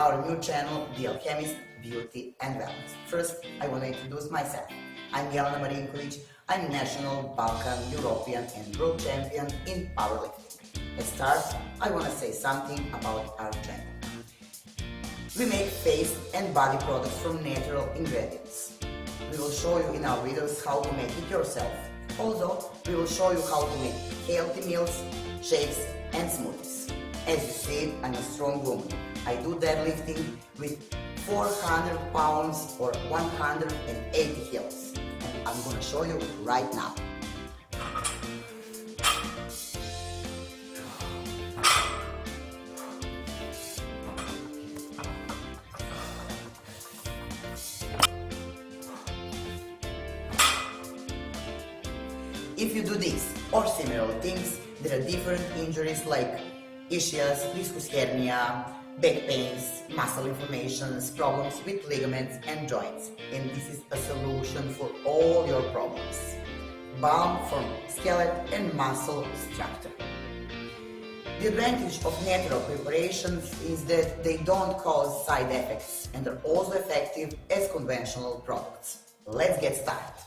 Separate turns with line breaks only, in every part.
our new channel, The Alchemist, Beauty and Wellness. First, I want to introduce myself. I'm Jelena Marinkovic. I'm national, Balkan, European and world champion in powerlifting. At start, I want to say something about our channel. We make face and body products from natural ingredients. We will show you in our videos how to make it yourself. Also, we will show you how to make healthy meals, shakes and smoothies. As you see, I'm a strong woman. I do deadlifting with 400 pounds or 180 kilos. And I'm gonna show you right now. If you do this or similar things, there are different injuries like ischias, discus hernia, back pains, muscle inflammations, problems with ligaments and joints. And this is a solution for all your problems. Balm for skeleton and muscle structure. The advantage of natural preparations is that they don't cause side effects and are also effective as conventional products. Let's get started.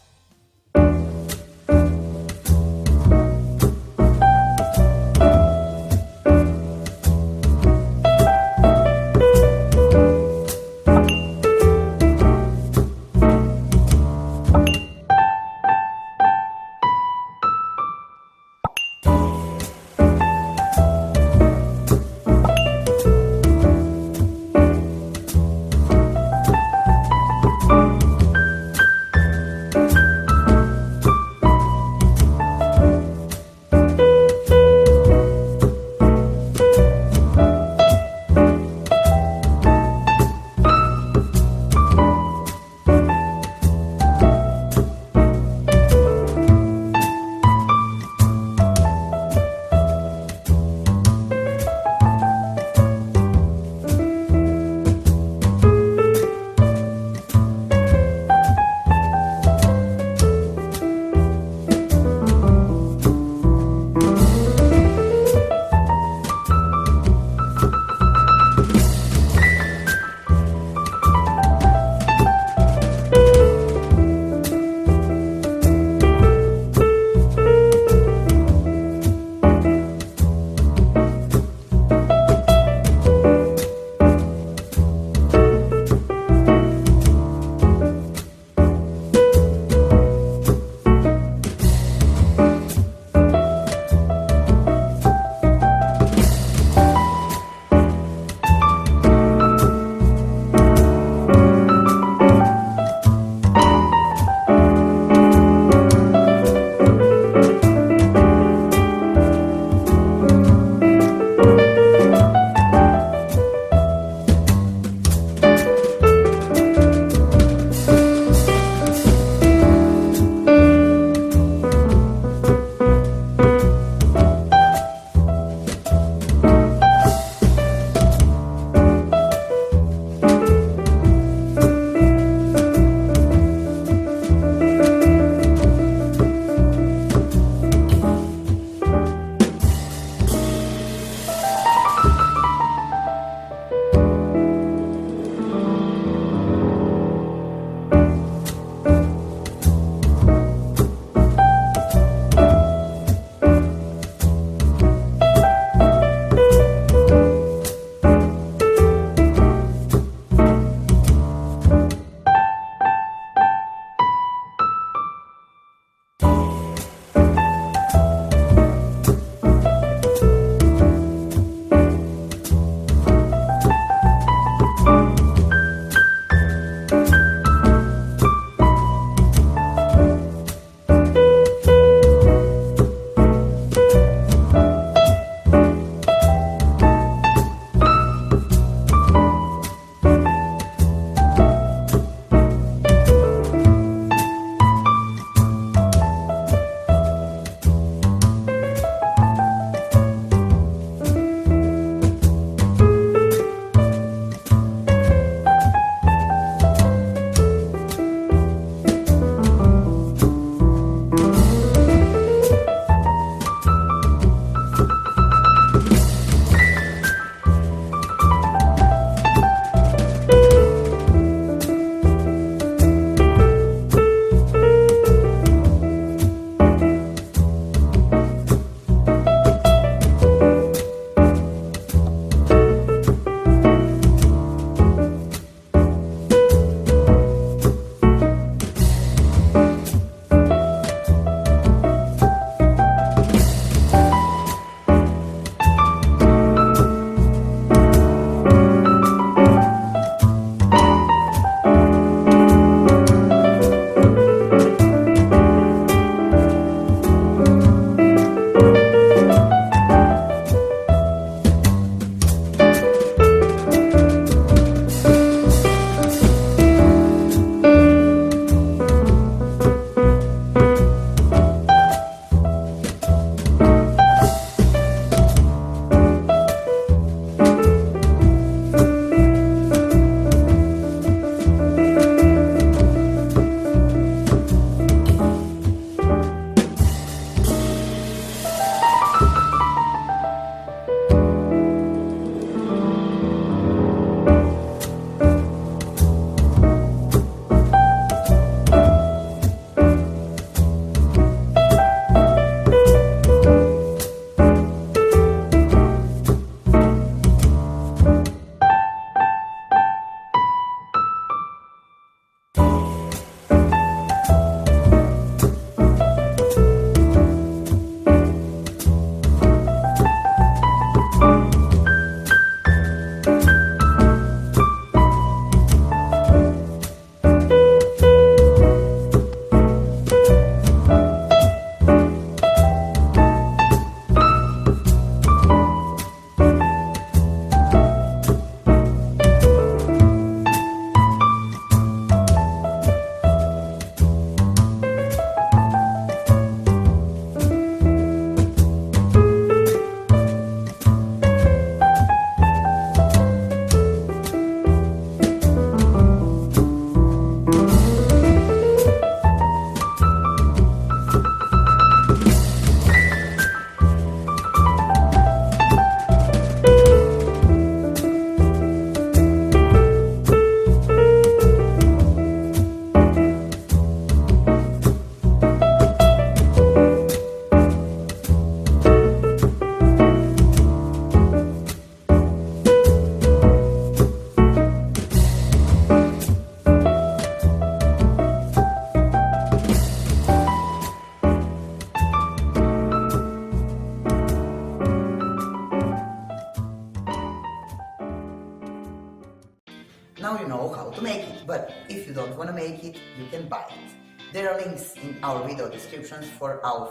Now you know how to make it, but if you don't want to make it, you can buy it. There are links in our video descriptions for our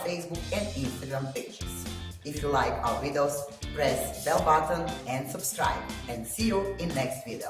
Facebook and Instagram pages. If you like our videos, press bell button and subscribe, and see you in next video.